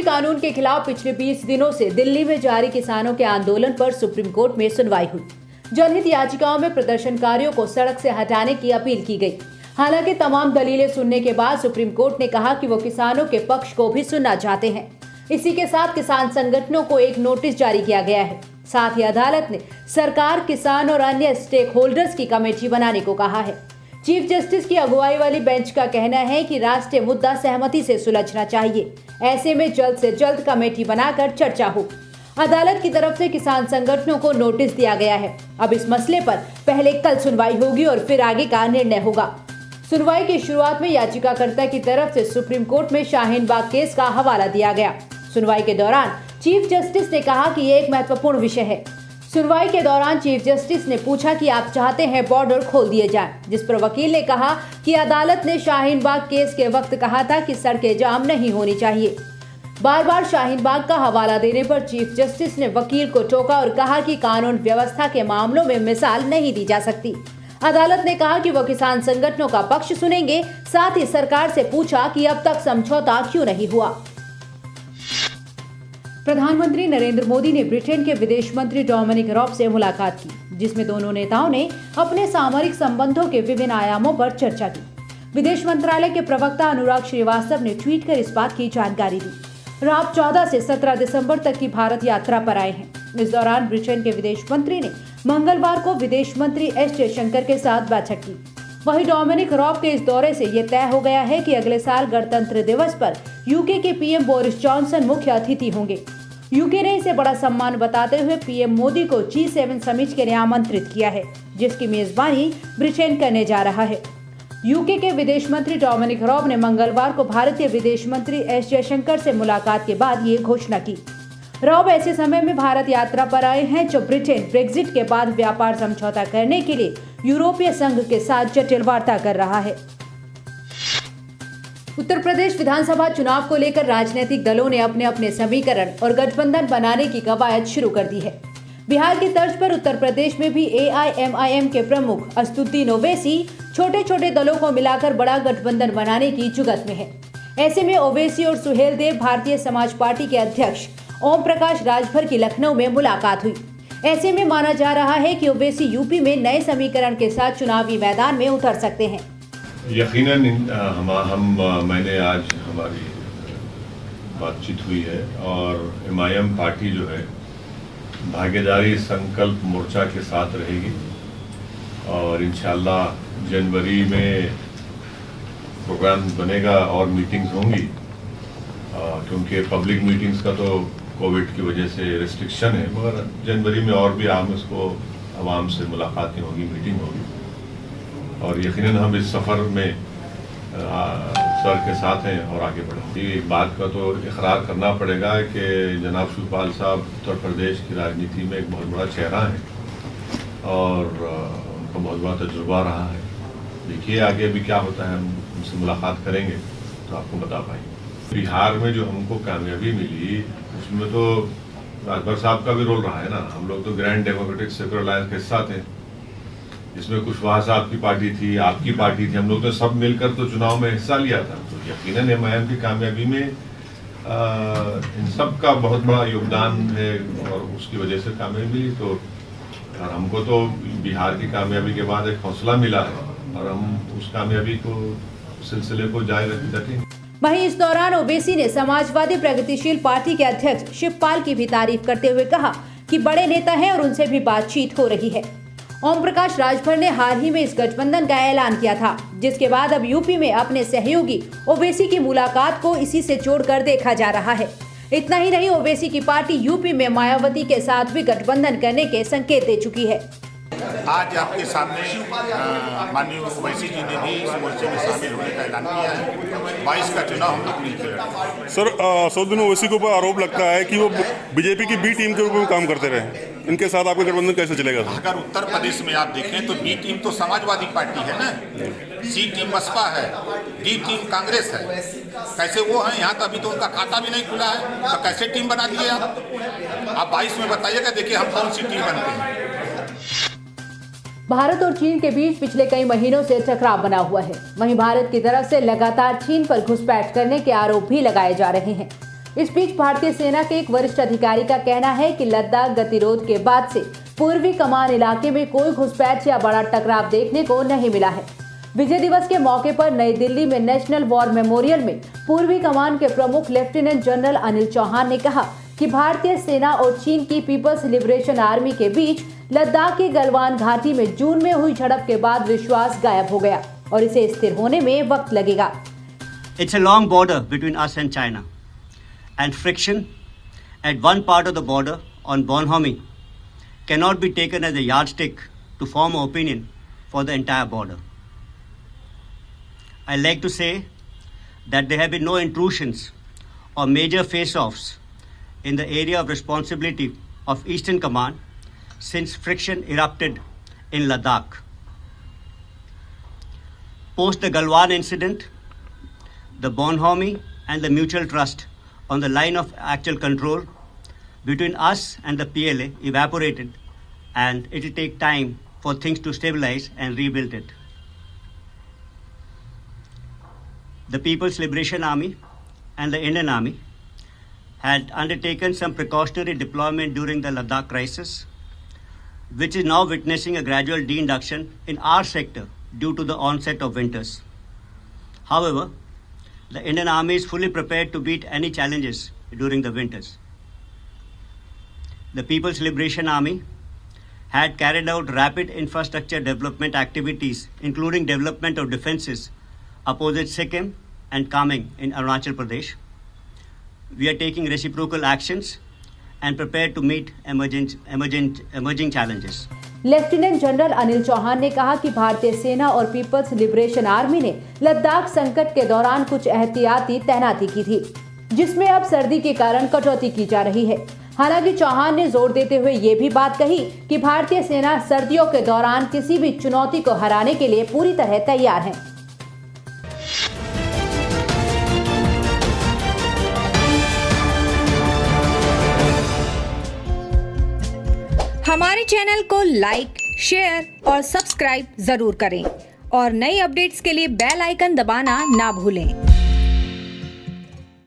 कानून के खिलाफ पिछले 20 दिनों से दिल्ली में जारी किसानों के आंदोलन पर सुप्रीम कोर्ट में सुनवाई हुई। जनहित याचिकाओं में प्रदर्शनकारियों को सड़क से हटाने की अपील की गई। हालांकि तमाम दलीलें सुनने के बाद सुप्रीम कोर्ट ने कहा कि वो किसानों के पक्ष को भी सुनना चाहते हैं। इसी के साथ किसान संगठनों को एक नोटिस जारी किया गया है। साथ ही अदालत ने सरकार, किसान और अन्य स्टेक होल्डर्स की कमेटी बनाने को कहा है। चीफ जस्टिस की अगुवाई वाली बेंच का कहना है कि राष्ट्रीय मुद्दा सहमति से सुलझना चाहिए। ऐसे में जल्द से जल्द कमेटी बनाकर चर्चा हो। अदालत की तरफ से किसान संगठनों को नोटिस दिया गया है। अब इस मसले पर पहले कल सुनवाई होगी और फिर आगे का निर्णय होगा। सुनवाई की शुरुआत में याचिकाकर्ता की तरफ से सुप्रीम कोर्ट में शाहीन बाग केस का हवाला दिया गया। सुनवाई के दौरान चीफ जस्टिस ने कहा कि ये एक महत्वपूर्ण विषय है। सुनवाई के दौरान चीफ जस्टिस ने पूछा कि आप चाहते हैं बॉर्डर खोल दिए जाएं, जिस पर वकील ने कहा कि अदालत ने शाहीन बाग केस के वक्त कहा था कि सड़कें जाम नहीं होनी चाहिए। बार बार शाहीन बाग का हवाला देने पर चीफ जस्टिस ने वकील को टोका और कहा कि कानून व्यवस्था के मामलों में मिसाल नहीं दी जा सकती। अदालत ने कहा कि वो किसान संगठनों का पक्ष सुनेंगे। साथ ही सरकार से पूछा कि अब तक समझौता क्यों नहीं हुआ। प्रधानमंत्री नरेंद्र मोदी ने ब्रिटेन के विदेश मंत्री डोमिनिक रॉब से मुलाकात की, जिसमें दोनों नेताओं ने अपने सामरिक संबंधों के विभिन्न आयामों पर चर्चा की। विदेश मंत्रालय के प्रवक्ता अनुराग श्रीवास्तव ने ट्वीट कर इस बात की जानकारी दी। रॉब 14 से 17 दिसंबर तक की भारत यात्रा पर आए हैं। इस दौरान ब्रिटेन के विदेश मंत्री ने मंगलवार को विदेश मंत्री एस जयशंकर के साथ बैठक की। वहीं डोमिनिक रॉब के इस दौरे से ये तय हो गया है कि अगले साल गणतंत्र दिवस पर यूके के पीएम बोरिस जॉनसन मुख्य अतिथि होंगे। यूके ने इसे बड़ा सम्मान बताते हुए पीएम मोदी को G7 समिट के लिए आमंत्रित किया है, जिसकी मेजबानी ब्रिटेन करने जा रहा है। यूके के विदेश मंत्री डोमिनिक रॉब ने मंगलवार को भारतीय विदेश मंत्री एस जयशंकर से मुलाकात के बाद ये घोषणा की। रॉब ऐसे समय में भारत यात्रा पर आए हैं जब ब्रिटेन ब्रेक्जिट के बाद व्यापार समझौता करने के लिए यूरोपीय संघ के साथ जटिल वार्ता कर रहा है। उत्तर प्रदेश विधानसभा चुनाव को लेकर राजनीतिक दलों ने अपने अपने समीकरण और गठबंधन बनाने की कवायद शुरू कर दी है। बिहार की तर्ज पर उत्तर प्रदेश में भी AIMIM के प्रमुख असदुद्दीन ओवैसी छोटे छोटे दलों को मिलाकर बड़ा गठबंधन बनाने की जुगत में है। ऐसे में ओवैसी और सुहेल देव भारतीय समाज पार्टी के अध्यक्ष ओम प्रकाश राजभर की लखनऊ में मुलाकात हुई। ऐसे में माना जा रहा है कि ओवैसी यूपी में नए समीकरण के साथ चुनावी मैदान में उतर सकते हैं। यकीनन मैंने आज हमारी बातचीत हुई है और MIM पार्टी जो है भागीदारी संकल्प मोर्चा के साथ रहेगी और इंशाल्लाह जनवरी में प्रोग्राम बनेगा और मीटिंग्स होंगी, क्योंकि पब्लिक मीटिंग्स का तो कोविड की वजह से रिस्ट्रिक्शन है, मगर जनवरी में और भी आवाम से मुलाकातें होगी, मीटिंग होगी और यकीनन हम इस सफ़र में सर के साथ हैं और आगे बढ़ेंगे। एक बात का तो इकरार करना पड़ेगा कि जनाब शिवपाल साहब उत्तर प्रदेश की राजनीति में एक बहुत बड़ा चेहरा है और उनका बहुत बड़ा तजुर्बा रहा है। देखिए आगे अभी क्या होता है, हम उनसे मुलाकात करेंगे तो आपको बता पाएंगे। बिहार में जो हमको कामयाबी मिली उसमें तो राजभर साहब का भी रोल रहा है ना। हम लोग तो ग्रैंड डेमोक्रेटिक सेक्युलर अलायंस के हिस्सा थे, जिसमें कुशवाहा साहब की पार्टी थी, आपकी पार्टी थी, हम लोग तो सब मिलकर तो चुनाव में हिस्सा लिया था। तो यकीनन MIM की कामयाबी में इन सब का बहुत बड़ा योगदान है और उसकी वजह से कामयाबी मिली। तो और हमको तो बिहार की कामयाबी के बाद एक हौसला मिला है और हम उस कामयाबी को सिलसिले को जारी रखेंगे। वहीं इस दौरान ओवैसी ने समाजवादी प्रगतिशील पार्टी के अध्यक्ष शिवपाल की भी तारीफ करते हुए कहा कि बड़े नेता हैं और उनसे भी बातचीत हो रही है। ओम प्रकाश राजभर ने हाल ही में इस गठबंधन का ऐलान किया था, जिसके बाद अब यूपी में अपने सहयोगी ओवैसी की मुलाकात को इसी से जोड़कर देखा जा रहा है। इतना ही नहीं, ओवैसी की पार्टी यूपी में मायावती के साथ भी गठबंधन करने के संकेत दे चुकी है। आज आपके सामने माननीय ओवैसी जी ने भी इस मोर्चे में शामिल होने का ऐलान किया है। 22 का चुनाव हम लोग मिलकर लड़ेंगे। सर, असदुद्दीन ओवैसी के ऊपर आरोप लगता है कि वो बीजेपी की बी टीम के रूप में काम करते रहे। इनके साथ आपका गठबंधन कैसे चलेगा? अगर उत्तर प्रदेश में आप देखें तो बी टीम तो समाजवादी पार्टी है ना, सी टीम बसपा है, डी टीम कांग्रेस है। कैसे वो है? यहाँ तो अभी तो उनका खाता भी नहीं खुला है, तो कैसे टीम बना दिए आप 22 में बताइएगा। देखिए हम कौन सी टीम बनते हैं। भारत और चीन के बीच पिछले कई महीनों से टकराव बना हुआ है। वहीं भारत की तरफ से लगातार चीन पर घुसपैठ करने के आरोप भी लगाए जा रहे हैं। इस बीच भारतीय सेना के एक वरिष्ठ अधिकारी का कहना है कि लद्दाख गतिरोध के बाद से पूर्वी कमान इलाके में कोई घुसपैठ या बड़ा टकराव देखने को नहीं मिला है। विजय दिवस के मौके पर नई दिल्ली में नेशनल वॉर मेमोरियल में पूर्वी कमान के प्रमुख लेफ्टिनेंट जनरल अनिल चौहान ने कहा कि भारतीय सेना और चीन की पीपल्स लिबरेशन आर्मी के बीच लद्दाख की गलवान घाटी में जून में हुई झड़प के बाद विश्वास गायब हो गया और इसे स्थिर होने में वक्त लगेगा। It's a long border between us and China, and friction at one part of the border on Bonhomme cannot be taken as a yardstick to form an opinion for the entire border. I like to say that there have been no intrusions or major face-offs in the area of responsibility of Eastern Command since friction erupted in Ladakh. Post the Galwan incident, the Bonhomme and the mutual trust on the line of actual control between us and the PLA evaporated, and it will take time for things to stabilize and rebuild it. The People's Liberation Army and the Indian Army had undertaken some precautionary deployment during the Ladakh crisis, which is now witnessing a gradual de-induction in our sector due to the onset of winters. However, the Indian Army is fully prepared to meet any challenges during the winters. The People's Liberation Army had carried out rapid infrastructure development activities, including development of defences opposite Sikkim and Kameng in Arunachal Pradesh. We are taking reciprocal actions and prepared to meet emerging challenges. Lieutenant general Anil Chauhan ने कहा कि भारतीय सेना और peoples liberation army ने लद्दाख संकट के दौरान कुछ एहतियाती तैनाती की थी, जिसमें अब सर्दी के कारण कटौती की जा रही है। हालांकि चौहान ने जोर देते हुए ये भी बात कही कि भारतीय सेना सर्दियों के दौरान किसी भी चुनौती को हराने के लिए पूरी तरह तैयार है। हमारे चैनल को लाइक, शेयर और सब्सक्राइब जरूर करें और नई अपडेट्स के लिए बेल आइकन दबाना ना भूलें।